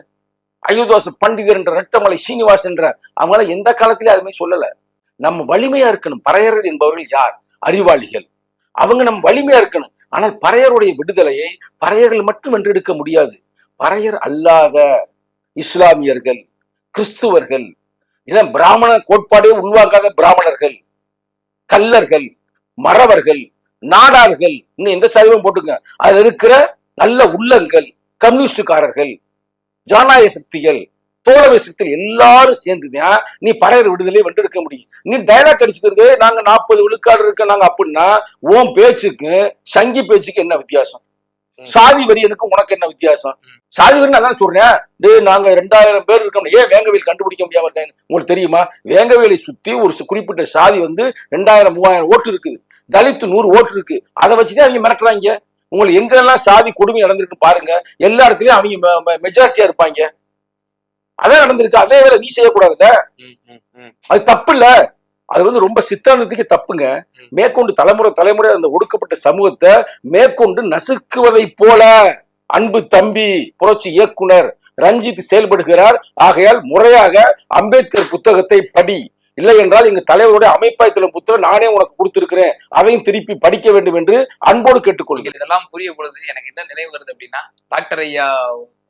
அயோத்தாச பண்டிதர் என்ற ரெட்டமலை சீனிவாசன் என்ற அவங்களால எந்த காலத்திலயும் அதுமாதிரி சொல்லல. நம்ம வலிமையா இருக்கணும். பறையர்கள் என்பவர்கள் யார்? அறிவாளிகள். அவங்க நம்ம வலிமையா இருக்கணும். ஆனால் பறையருடைய விடுதலையை பறையர்கள் மட்டும் வென்றெடுக்க முடியாது. பறையர் அல்லாத இஸ்லாமியர்கள், கிறிஸ்துவர்கள், இதான் பிராமண கோட்பாடே உருவாக்காத பிராமணர்கள், கல்லர்கள், மறவர்கள், நாடார்கள், இன்னும் எந்த சாதியும் போட்டுங்க, அதுல இருக்கிற நல்ல உள்ளங்கள், கம்யூனிஸ்டுக்காரர்கள், ஜனநாயக சக்திகள், தோழமை சக்திகள் எல்லாரும் சேர்ந்துதான் நீ பறையர் விடுதலை வென்றெடுக்க முடியும். நீ டைலாக் அடிச்சுக்கிறது நாங்க 40 விழுக்காடு இருக்க நாங்க அப்படின்னா உன் பேச்சுக்கு சங்கி பேச்சுக்கு என்ன வித்தியாசம்? சாதி வரியனுக்கு உனக்கு என்ன வித்தியாசம்? சாதி வரி அதான் சொல்றேன். நாங்க 2000 பேர் இருக்கோம், ஏன் வேங்கவேல் கண்டுபிடிக்க முடியாம இருக்காங்க? உங்களுக்கு தெரியுமா? வேங்கவேலை சுத்தி ஒரு குறிப்பிட்ட சாதி 2000-3000 ஓட்டு இருக்குது, தலித்து 100 ஓட்டு இருக்கு. அதை வச்சுதான் அவங்க மிரட்டுறாங்க. உங்களுக்கு எங்கெல்லாம் சாதி கொடுமை நடந்திருக்கு பாருங்க. எல்லா இடத்துலயும் அவங்க மெஜாரிட்டியா இருப்பாங்க. அதான் நடந்திருக்கு. அதே வேலை நீ செய்யக்கூடாதுல்ல, அது தப்பு இல்ல. அது ரொம்ப சித்தாந்தத்துக்கு தப்புங்க. மேற்கொண்டு தலைமுறை அந்த ஒடுக்கப்பட்ட சமூகத்தை மேற்கொண்டு நசுக்குவதை போல அன்பு தம்பி புரட்சி இயக்குனர் ரஞ்சித் செயல்படுகிறார். ஆகையால் முறையாக அம்பேத்கர் புத்தகத்தை படி, இல்லை என்றால் எங்க தலைவருடைய அமைப்பாய்த்தல புத்தகம் நானே உனக்கு கொடுத்திருக்கிறேன், அதையும் திருப்பி படிக்க வேண்டும் என்று அன்போடு கேட்டுக்கொள்கிறேன். இதெல்லாம் புரிய பொழுது எனக்கு என்ன நினைவு வருது அப்படின்னா, டாக்டர் ஐயா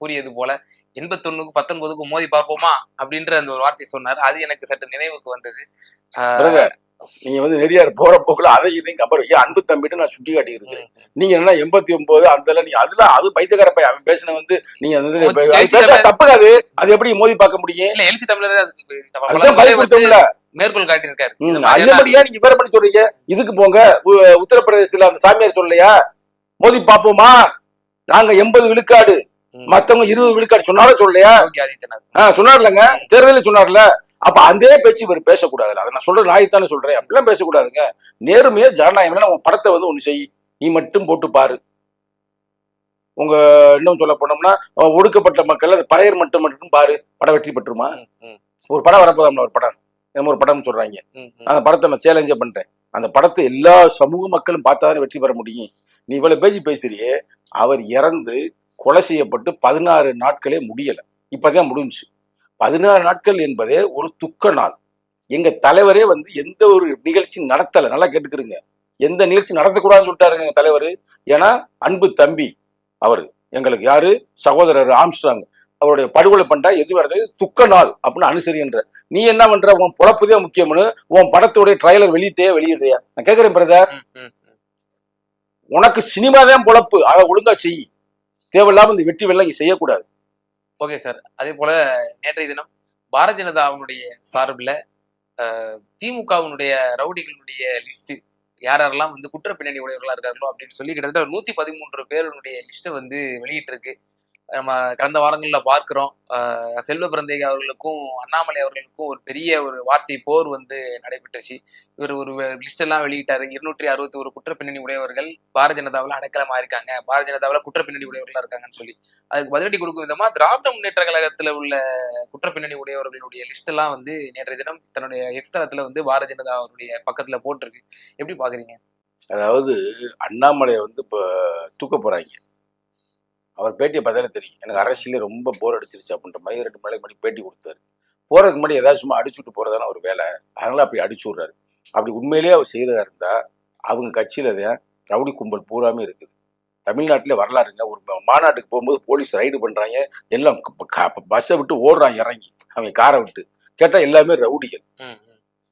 கூறியது போல 81க்கு 19க்கு மோதி பார்ப்போமா அப்படின்ற அந்த ஒரு வார்த்தை சொன்னார். அது எனக்கு சற்று நினைவுக்கு வந்தது. நீங்க வந்து நெறியார் போற போக்குல அதை இதையும் கம்பேர் அன்பு தம்பிட்டு நான் சுட்டி காட்டி இருக்கேன். நீங்க என்ன 89 அந்த நீ அதுல அது பைத்தியக்கார பையன் அவன் பேசின வந்து நீங்க தப்புக்காது. அது எப்படி மோதி பார்க்க முடியும்? இல்ல எழுச்சி தமிழர் மேற்கோள் காட்டியிருக்காரு. அதே மாதிரியா நீங்க வேற பண்ணி சொல்றீங்க. இதுக்கு போங்க, உத்தரப்பிரதேசத்துல அந்த சாமியார் சொல்லலையா மோதி பாப்போமா நாங்க 80 விழுக்காடு மத்தவங்க 20 விழுக்காடு சொன்னாலும் சொல்லலையா? சொன்னார்லங்க, தேர்தலில் சொன்னார்ல. அப்ப அந்த பேச்சு இவர் பேசக்கூடாதுல்ல. அதை நான் சொல்றேன், நாய்த்தானே சொல்றேன். அப்படிலாம் பேசக்கூடாதுங்க. நேர்மையா ஜனநாயகம் உன் படத்தை வந்து ஒண்ணு செய், நீ மட்டும் போட்டு பாரு. உங்க இன்னும் சொல்ல போனோம்னா ஒடுக்கப்பட்ட மக்கள் அது பறையர் மட்டும் பாரு, படம் வெற்றி பெற்றுமா? ஒரு படம் வரப்போதாம், ஒரு படம் ஒரு படம் சொல்றாங்க. அந்த படத்தை நான் சேலஞ்சே பண்றேன். அந்த படத்தை எல்லா சமூக மக்களும் பார்த்தாதான் வெற்றி பெற முடியும். நீ இவ்வளவு பேச்சு பேசுறியே. அவர் இறந்து கொலை செய்யப்பட்டு 16 நாட்களே முடியல, இப்பதான் முடிஞ்சு. 16 நாட்கள் என்பதே ஒரு துக்க நாள். எங்க தலைவரே வந்து எந்த ஒரு நிகழ்ச்சி நடத்தல. நல்லா கேட்டுக்கிறீங்க, எந்த நிகழ்ச்சி நடத்தக்கூடாதுன்னு சொல்லிட்டாருங்க எங்க தலைவர். ஏன்னா அன்பு தம்பி அவரு எங்களுக்கு யாரு சகோதரர் ஆம்ஸ்ட்ராங் அவருடைய படுகொலை பண்றா எது நடந்தது துக்க நாள் அப்படின்னு அனுசரின்ற. நீ என்ன பண்ற? உன் பொழப்புதே முக்கியம்னு உன் படத்துடைய ட்ரைலர் வெளியிடுறியா? நான் கேட்கிறேன் பிரதர், உனக்கு சினிமா தான் பொழப்பு, அதை ஒழுங்கா செய். தேவையில்லாம இந்த வெற்றி வெள்ளம் இங்க செய்யக்கூடாது. Okay sir. அதே போல நேற்றைய தினம் பாரதிய ஜனதாவுடைய சார்பில் திமுகவினுடைய ரவுடிகளுடைய லிஸ்ட் யாரெல்லாம் வந்து குற்ற பின்னணி உடையவர்களா இருக்கார்களோ அப்படின்னு சொல்லி கிட்டத்தட்ட 113 பேருடைய லிஸ்ட்டை வந்து வெளியிட்டிருக்கு. நம்ம கடந்த வாரங்கள்ல பார்க்கிறோம். செல்வ பிறந்தகை அவர்களுக்கும் அண்ணாமலை அவர்களுக்கும் ஒரு பெரிய ஒரு வார்த்தை போர் வந்து நடைபெற்றுச்சு. இவர் ஒரு லிஸ்ட் எல்லாம் வெளியிட்டாரு. 261 குற்ற பின்னணி உடையவர்கள் பாரதிய ஜனதாவில் அடைக்கலமா இருக்காங்க, பாரதிய ஜனதாவில் குற்ற பின்னணி உடையவர்களா இருக்காங்கன்னு சொல்லி அதுக்கு பதிலடி கொடுக்கும் விதமா திராவிட முன்னேற்ற கழகத்துல உள்ள குற்ற பின்னணி உடையவர்களுடைய லிஸ்ட் எல்லாம் வந்து நேற்றைய தினம் தன்னுடைய எக்ஸ்தலத்துல வந்து பாரதிய ஜனதா அவருடைய பக்கத்துல போட்டிருக்கு. எப்படி பாக்குறீங்க? அதாவது அண்ணாமலையை வந்து இப்ப தூக்க போறாங்க. அவர் பேட்டியை பார்த்தாலே தெரியும், எனக்கு அரசியலே ரொம்ப போர் அடிச்சிருச்சு அப்படின்ற மாதிரி 2 மணி பேட்டி கொடுத்தாரு. போறதுக்கு முன்னாடி ஏதாவது சும்மா அடிச்சுட்டு போறதான ஒரு வேலை, அதனால அப்படி அடிச்சு விடுறாரு. அப்படி உண்மையிலேயே அவர் செய்ததா இருந்தா அவங்க கட்சியில தான் ரவுடி கும்பல் பூராமே இருக்குது. தமிழ்நாட்டிலே வரலாறுங்க. ஒரு மாநாட்டுக்கு போகும்போது போலீஸ் ரைடு பண்றாங்க, எல்லாம் பஸ்ஸை விட்டு ஓடுறாங்க இறங்கி, அவங்க காரை விட்டு. கேட்டா எல்லாமே ரவுடிகள்.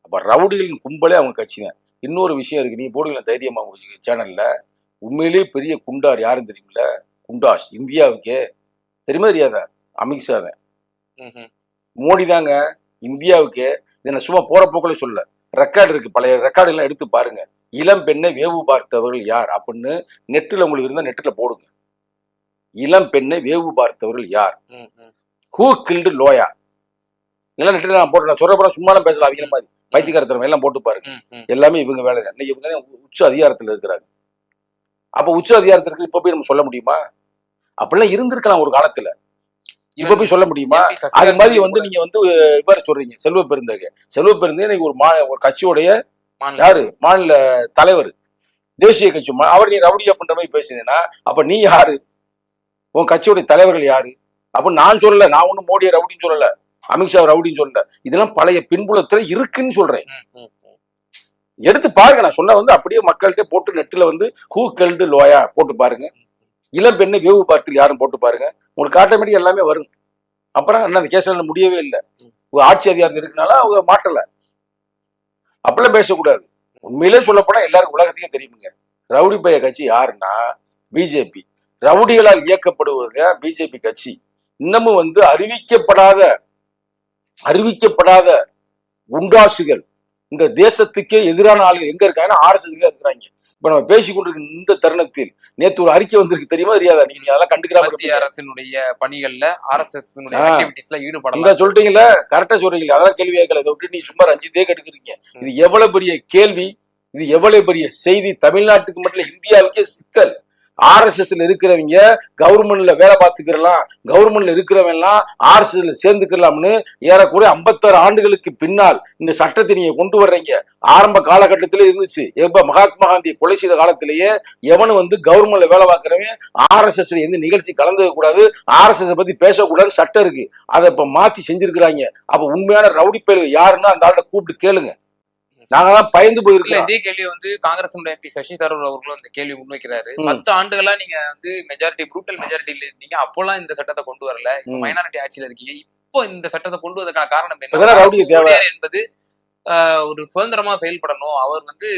அப்ப ரவுடிகளின் கும்பலே அவங்க கட்சி தான். இன்னொரு விஷயம் இருக்கு, நீ போடுவீங்க தைரியமா உங்க சேனல்ல. உண்மையிலேயே பெரிய குண்டார் யாருன்னு தெரியுமில்ல? குண்டாஸ் இந்தியாவுக்கே தெரியுமா தெரியாதா? அமித்ஷா தான், மோடி தாங்க இந்தியாவுக்கே. இதை சும்மா போற போக்குல சொல்ல, ரெக்கார்டு இருக்கு, பழைய ரெக்கார்டு எல்லாம் எடுத்து பாருங்க. இளம் பெண்ணை வேவு பார்த்தவர்கள் யார் அப்படின்னு நெட்டில் உங்களுக்கு இருந்தா நெட்டில் போடுங்க. இளம் பெண்ணை வேவு பார்த்தவர்கள் யார்? Who guild Loya? எல்லாம் நெட்டில் நான் போட்டு, நான் சொல்ற போற சும்மா பேசலாம். அவங்க மாதிரி பைத்தியக்காரத்தனம் எல்லாம் போட்டு பாருங்க. எல்லாமே இவங்க வேலை தான். இன்னைக்கு இவங்க உச்ச அதிகாரத்தில் இருக்கிறாங்க. அப்ப உச்ச அதிகாரத்திற்கு இப்ப போய் நம்ம சொல்ல முடியுமா? அப்படிலாம் இருந்திருக்கலாம் ஒரு காலத்துல, இப்ப போய் சொல்ல முடியுமா? அது மாதிரி வந்து நீங்க வந்து இவ்வாறு சொல்றீங்க. செல்வ பெருந்தகை நீங்க ஒரு கட்சியோடைய யாரு மாநில தலைவர், தேசிய கட்சி, அவர் நீ ரவுடி அப்படின்ற மாதிரி பேசுனீங்கன்னா அப்ப நீ யாரு? உன் கட்சியோடைய தலைவர்கள் யாரு? அப்ப நான் சொல்லல, நான் ஒண்ணும் மோடியை ரவுடின்னு சொல்லல, அமித்ஷா ரவுடின்னு சொல்லல. இதெல்லாம் பழைய பின்புலத்துல இருக்குன்னு சொல்றேன். எடுத்து பாருங்க. நான் சொன்ன வந்து அப்படியே மக்கள்கிட்ட போட்டு நெட்டில் வந்து ஹூ கெல்டு லோயா போட்டு பாருங்க. இளம் பெண்ணை வேவு பார்த்தில் யாரும் போட்டு பாருங்க, உங்களுக்கு ஆட்டோமேட்டிக் எல்லாமே வரும். அப்புறம் என்ன, அந்த கேஸ்ல முடியவே இல்லை. ஆட்சி அதிகாரத்தில் இருக்கனால அவங்க மாட்டல. அப்படிலாம் பேசக்கூடாது. உண்மையிலே சொல்ல போனா எல்லாருக்கும் உலகத்தையே தெரியுமுங்க, ரவுடி பைய கட்சி யாருன்னா பிஜேபி. ரவுடிகளால் இயக்கப்படுவது பிஜேபி கட்சி. இன்னமும் வந்து அறிவிக்கப்படாத குண்டாசுகள் இந்த தேசத்துக்கே எதிரான ஆளுகள் எங்க இருக்காங்கன்னா RSS இருக்கிறாங்க. இப்ப நம்ம பேசிக்கொண்டிருக்க இந்த தருணத்தில் நேற்று ஒரு அறிக்கை வந்திருக்கு, தெரியுமா தெரியாதா? நீங்க அதெல்லாம் கண்டுக்கிறாங்க. மத்திய அரசினுடைய பணிகள்ல RSS ஆக்டிவிட்டீஸ்ல ஈடுபடலாம் சொல்றீங்களா? கரெக்டா சொல்றீங்களா? அதெல்லாம் கேள்வி கேட்கல. இதை விட்டு நீ சும்மா ரஞ்சித்தே கெடுக்குறீங்க. இது எவ்வளவு பெரிய கேள்வி, இது எவ்வளவு பெரிய செய்தி. தமிழ்நாட்டுக்கு மட்டும் இந்தியாவுக்கே சிக்கல். RSSல இருக்கிறவங்க கவர்மெண்ட்ல வேலை பார்த்துக்கலாம், கவர்மெண்ட்ல இருக்கிறவங்க எல்லாம் RSSல சேர்ந்துக்கலாம்னு ஏறக்குறைய 56 ஆண்டுகளுக்கு பின்னால் இந்த சட்டத்தை நீங்க கொண்டு வர்றீங்க. ஆரம்ப காலகட்டத்திலே இருந்துச்சு. எப்ப மகாத்மா காந்தி கொலை செய்த காலத்திலேயே எவனு வந்து கவர்மெண்ட்ல வேலை பார்க்கிறவன் RSSல எந்த நிகழ்ச்சி கலந்துக்க கூடாது, RSS பத்தி பேசக்கூடாதுன்னு சட்டம் இருக்கு. அதை இப்ப மாத்தி செஞ்சிருக்கிறாங்க. அப்ப உண்மையான ரவுடி பேரு யாருன்னா அந்த ஆள்கிட்ட கூப்பிட்டு கேளுங்க. நாங்கெல்லாம் பயந்து இல்ல போயிருக்கோம். இதே கேள்வி வந்து காங்கிரஸ் எம்பி சசி தரூர் அவர்களும் இந்த கேள்வி முன்வைக்கிறாரு. 10 ஆண்டுகளா நீங்க வந்து ப்ரூட்டல் மெஜாரிட்டியில இருந்தீங்க, அப்போலாம் இந்த சட்டத்தை கொண்டு வரல, இப்ப மைனாரிட்டி ஆட்சியில இருக்கீங்க, இப்போ இந்த சட்டத்தை கொண்டு வரதுக்கான காரணம் என்ன? என்பது ஒரு சுதந்திரமா செயல்படணும், அவர் வந்து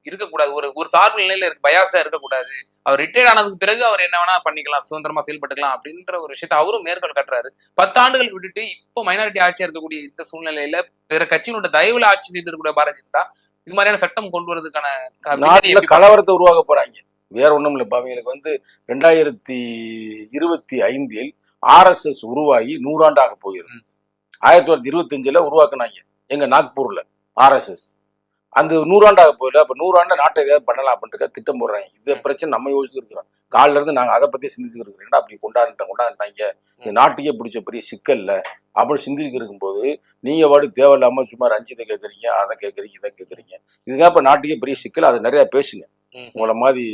இருக்கக்கூடாது, ஒரு சார்பு நிலையில பயாஸ்டா இருக்கக்கூடாது, அவர் ரிட்டையர்ட் ஆனதுக்கு பிறகு அவர் என்ன வேணா பண்ணிக்கலாம், சுதந்திரமா செயல்பட்டுக்கலாம் அப்படின்ற ஒரு விஷயத்தை அவரும் மேற்கோள் காட்டுறாரு. 10 ஆண்டுகள் விட்டுட்டு இப்போ மைனாரிட்டி ஆட்சியா இருக்கக்கூடிய இந்த சூழ்நிலையில பிற கட்சியினோட தயவுல ஆட்சி செய்திருக்கக்கூடிய பாரதிய ஜனதா இது மாதிரியான சட்டம் கொண்டு வரதுக்கான நாட்டுல கலவரத்தை உருவாக்க போறாங்க. வேற ஒண்ணும் இல்ல. அவங்களுக்கு வந்து 2025 RSS உருவாகி 100 ஆண்டாக போயிருக்கு. 1925 உருவாக்குனாங்க எங்க நாக்பூர்ல RSS. அந்த 100 ஆண்டாக போயில. அப்ப 100 ஆண்டு நாட்டை ஏதாவது பண்ணலாம் அப்படின்ற திட்டம் போடுறாங்க. இந்த பிரச்சனை நம்ம யோசிச்சுட்டு இருக்கிறோம். காலில இருந்து நாங்க அதை பத்தி சிந்திச்சுட்டு இருக்கிறோம். என்ன அப்படி கொண்டாடிட்டாங்க, இந்த நாட்டுக்கே பிடிச்ச பெரிய சிக்கல்ல அப்படி சிந்திச்சுட்டு இருக்கும்போது நீங்க வாடு தேவையில்லாம சும்மா ரஞ்சிதை கேட்கறீங்க, அதை கேட்கறீங்க, இதை கேட்கறீங்க. இதுதான் இப்ப நாட்டுக்கே பெரிய சிக்கல். அதை நிறைய பேசுங்க உங்களை மாதிரி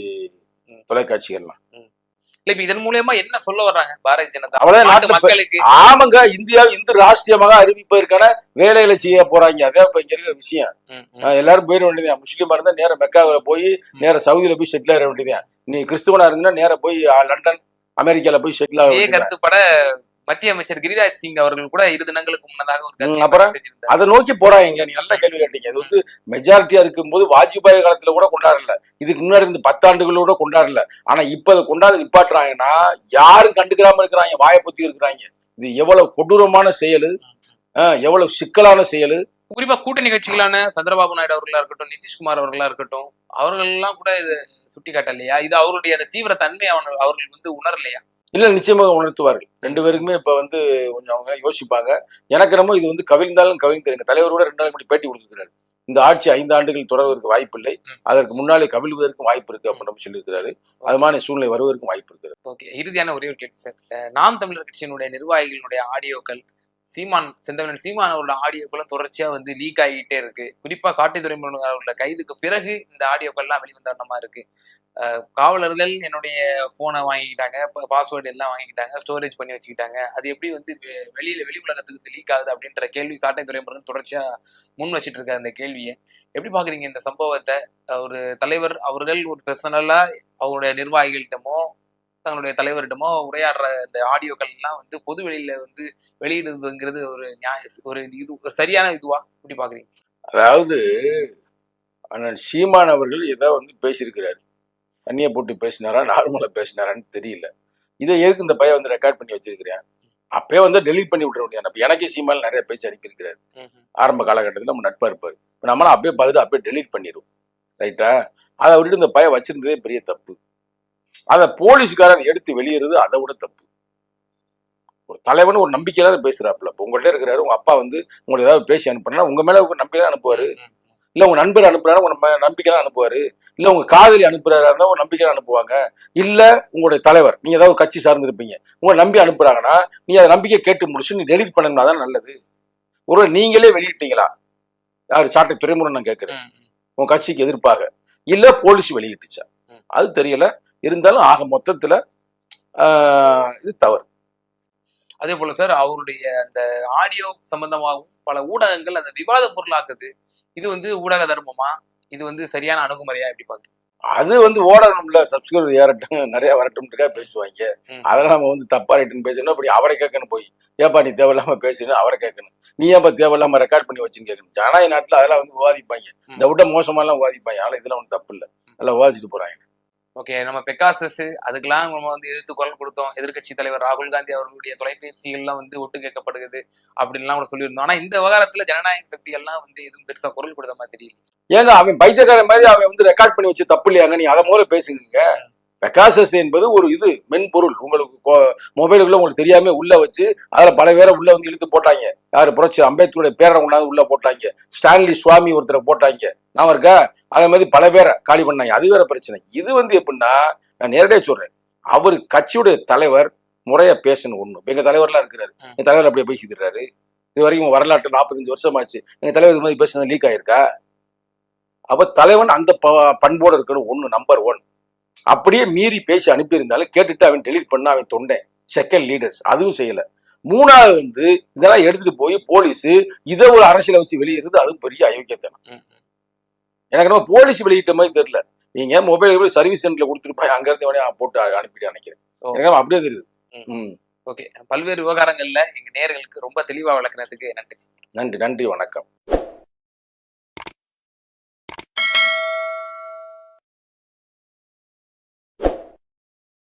தொலைக்காட்சிகள்லாம். இப்ப இதன் மூலமா என்ன சொல்ல வர்றாங்க பாரதிய ஜனதா? அவ்வளவு நாட்டு மக்களுக்கு ஆமாங்க, இந்தியாவை இந்து ராஷ்டிரியமாக அறிவிப்பதற்கான வேலைகளை செய்ய போறாங்க. அதான் இப்ப இங்க இருக்கிற விஷயம். எல்லாரும் போயிட வேண்டியதான். முஸ்லீமா இருந்தா நேரம் மெக்காவில போய் நேரம் சவுதியில போய் செட்டில் ஆக வேண்டியதான். நீ கிறிஸ்துவனா இருந்தீங்கன்னா நேரம் போய் லண்டன் அமெரிக்கால போய் செட்டில் ஆக வேண்டியது. கருத்துப்பட மத்திய அமைச்சர் கிரிராஜ் சிங் அவர்கள் கூட 2 தினங்களுக்கு முன்னதாக ஒரு அப்புறம் அதை நோக்கி போறாங்க. நீ நல்ல கேள்வி கேட்டீங்க. அது வந்து மெஜாரிட்டியா இருக்கும்போது வாஜ்பாய் காலத்துல கூட கொண்டாடல, இதுக்கு முன்னாடி இருந்து 10 ஆண்டுகளோட கொண்டாடல. ஆனா இப்ப அதை கொண்டாந்து நிப்பாட்டுறாங்கன்னா யாரும் கண்டுக்கிறாம இருக்கிறாங்க, வாயை பொத்தி இருக்கிறாங்க. இது எவ்வளவு கொடூரமான செயலு, எவ்வளவு சிக்கலான செயலு. குறிப்பா கூட்டணி கட்சிகளான சந்திரபாபு நாயுடு அவர்களா இருக்கட்டும், நிதிஷ்குமார் அவர்களா இருக்கட்டும், அவர்கள் எல்லாம் கூட இது சுட்டி காட்டலையா? இது அவருடைய அந்த தீவிர தன்மை அவர்கள் வந்து உணரலையா? இல்ல, நிச்சயமாக உணர்த்துவார்கள். 2 பேருக்குமே இப்ப வந்து கொஞ்சம் அவங்க யோசிப்பாங்க. எனக்கு என்னமோ இது வந்து கவிழ்ந்தாலும் கவிழ்ந்து தலைவரோட 2 நாள் முன்னாடி பேட்டி கொடுத்துருக்காரு. இந்த ஆட்சி 5 ஆண்டுகள் தொடர்வதற்கு வாய்ப்பு இல்லை, அதற்கு முன்னாலே கவிழ்வதற்கும் வாய்ப்பு இருக்கு அப்படின்னு சொல்லியிருக்கிறாரு. அது மாதிரி சூழ்நிலை வருவதற்கும் வாய்ப்பு இருக்கு. ஓகே, இறுதியான ஒரே ஒரு கேள்வி சார். நாம் தமிழர் கட்சியினுடைய நிர்வாகிகளுடைய ஆடியோக்கள், செந்தமிழன் சீமான் அவரோட ஆடியோக்களும் தொடர்ச்சியா வந்து லீக் ஆகிட்டே இருக்கு. குறிப்பா சாட்டை துரைமுருகன் அவர்களோட கைதுக்கு பிறகு இந்த ஆடியோக்கள்லாம் வெளிவந்தமா இருக்கு. காவலர்கள் என்னுடைய போனை வாங்கிக்கிட்டாங்க, பாஸ்வேர்டு எல்லாம் வாங்கிக்கிட்டாங்க, ஸ்டோரேஜ் பண்ணி வச்சுக்கிட்டாங்க. அது எப்படி வந்து வெளி உலகத்துக்கு லீக் ஆகுது அப்படின்ற கேள்வி சாட்டை துரைமுருகன் தொடர்ச்சியா முன் வச்சுட்டு இருக்காரு. அந்த கேள்வியை எப்படி பாக்குறீங்க? இந்த சம்பவத்தை ஒரு தலைவர் அவர்கள் ஒரு பர்சனலா அவருடைய நிர்வாகிகளிடமோ தங்களுடைய தலைவரிடமோ உரையாடுற இந்த ஆடியோக்கள் எல்லாம் வந்து பொது வெளியில வந்து வெளியிடுறதுங்கிறது ஒரு சரியான இதுவா எப்படி பாக்குறீங்க? அதாவது அண்ணன் சீமான் அவர்கள் ஏதோ வந்து பேசியிருக்கிறாரு, தண்ணியை போட்டு பேசினாரா நார்மலா பேசினாரான்னு தெரியல. இதை எதுக்கு இந்த பையன் வந்து ரெக்கார்ட் பண்ணி வச்சிருக்கிறேன், அப்பயே வந்து டெலீட் பண்ணி விட்டுற முடியாது. அப்ப எனக்கே சீமான் நிறைய பேச்சு அனுப்பியிருக்கிறாரு. ஆரம்ப காலகட்டத்தில் நம்ம நட்பா இருப்பாரு. நம்மளாம் அப்பயே பார்த்துட்டு அப்பயே டெலீட் பண்ணிடுவோம், ரைட்டா? அதை விட்டுட்டு இந்த பையன் வச்சிருந்ததே பெரிய தப்பு. அதை போலீஸ்காரன் எடுத்து வெளியேறது அதை விட தப்பு. ஒரு தலைவன் ஒரு நம்பிக்கையில பேசுறாப்புல. இப்போ உங்கள்கிட்ட இருக்கிறாரு, உங்க அப்பா வந்து உங்களை ஏதாவது பேசி அனுப்புனா உங்க மேல நம்பிக்கையில அனுப்புவாரு, இல்ல உங்க நண்பர் அனுப்புறாரு உங்க நம்பிக்கையில அனுப்புவாரு, இல்ல உங்க காதலி அனுப்புறாரா இருந்தா உங்க நம்பிக்கையில அனுப்புவாங்க, இல்ல உங்களுடைய தலைவர் நீங்க ஏதாவது கட்சி சார்ந்து இருப்பீங்க உங்களை நம்பி அனுப்புறாங்கன்னா நீ அதை நம்பிக்கை கேட்டு முடிச்சு நீ டெலிட் பண்ணணும்னா தான் நல்லது. ஒரு நீங்களே வெளியிட்டீங்களா? யாரு சாட்டை துரைமுருகன் நான் கேட்கிறேன், உங்க கட்சிக்கு எதிர்ப்பாக, இல்ல போலீஸ் வெளியிட்டுச்சா? அது தெரியல. இருந்தாலும் ஆக மொத்தத்துல இது தவறு. அதே போல சார் அவருடைய அந்த ஆடியோ சம்பந்தமாகவும் பல ஊடகங்கள் அந்த விவாத பொருளாக்குது. இது வந்து ஊடக தர்மமா? இது வந்து சரியான அணுகுமுறையா எப்படி பாக்கு? அது வந்து ஓடணும்ல, சப்ஸ்கிரைபர் ஏறட்டும் நிறைய வரட்டும்ன்றக்கா பேசுவாங்க. அதெல்லாம் நம்ம வந்து தப்பா ரைட்டுன்னு பேசணும். அப்படி அவரை கேட்கணும், போய் ஏப்பா நீ தேவையில்லாம பேசணும் அவரை கேட்கணும், நீ ஏப்பா தேவையில்லாம ரெக்கார்ட் பண்ணி வச்சுன்னு கேட்கணும். ஜனநாயக நாட்டுல அதெல்லாம் வந்து விவாதிப்பாங்க, இந்த விட மோசமாலாம் விவாதிப்பாங்க. ஆனா இதெல்லாம் ஒன்றும் தப்பு இல்லை, நல்லா விவாதிச்சுட்டு போறாங்க. ஓகே, நம்ம பெக்காசஸ் அதுக்கெல்லாம் நம்ம வந்து எதிர்த்து குரல் கொடுத்தோம். எதிர்கட்சி தலைவர் ராகுல் காந்தி அவர்களுடைய தொலைபேசிகள்லாம் வந்து ஒட்டு கேட்கப்படுகிறது அப்படின்லாம் கூட சொல்லியிருந்தோம். ஆனா இந்த விவகாரத்துல ஜனநாயக சக்திகள்லாம் வந்து எதுவும் பெருசா குரல் கொடுத்த மாதிரி தெரியல. ஏங்க அவன் பைத்தியக்காரன் மாதிரி அவன் வந்து ரெக்கார்ட் பண்ணி வச்சு தப்பு இல்லையாங்க? நீ அதை மூலம் பேசுங்க. பெக்காசஸ் என்பது ஒரு இது மென்பொருள், உங்களுக்கு மொபைலுக்குள்ள உங்களுக்கு தெரியாம உள்ள வச்சு அதுல பல பேரை உள்ள வந்து இழுத்து போட்டாங்க. யாரு புரட்சி அம்பேத்கருடைய பேரை கொண்டாந்து உள்ள போட்டாங்க, ஸ்டான்லி சுவாமி ஒருத்தரை போட்டாங்க, நான் இருக்கா அதே மாதிரி பல பேரை காலி பண்ணாங்க. அது வேற பிரச்சனை. இது வந்து எப்படின்னா நான் நேரடியா சொல்றேன், அவர் கட்சியுடைய தலைவர் முறையா பேசணும். ஒண்ணு எங்க தலைவர்லாம் இருக்கிறாரு, எங்க தலைவர் அப்படியே பேசிக்கிறாரு. இது வரைக்கும் வரலாற்று 45 வருஷமாச்சு எங்க தலைவர் இது மாதிரி பேசுனது லீக் ஆயிருக்கா? அப்ப தலைவன் அந்த பண்போடு இருக்கணும். ஒண்ணு நம்பர் 1. அப்படியே மீறி பேசி அனுப்பியிருந்தாலும் கேட்டுட்டு அவன் டெலீட் பண்ண அவன் தொண்டை செகண்ட் லீடர்ஸ் அதுவும் செய்யல. 3வது வந்து இதெல்லாம் எடுத்துட்டு போய் போலீஸ் இதை ஒரு அரசியலை வச்சு வெளியேறது அது பெரிய அயோக்கியத்தனம். எனக்கு நம்ம போலீஸ் வெளியிட்ட மாதிரி தெரியல. நீங்க மொபைல் போய் சர்வீஸ் சென்டர்ல கொடுத்துருப்பாங்க, அங்க இருந்து வேணா போட்டு அனுப்பிட்டு நினைக்கிறேன். எனக்கு அப்படியே தெரியுது. ஓகே, பல்வேறு விவகாரங்கள்ல எங்க நேயர்களுக்கு ரொம்ப தெளிவா விளக்குனதுக்கு நன்றி. நன்றி, வணக்கம்.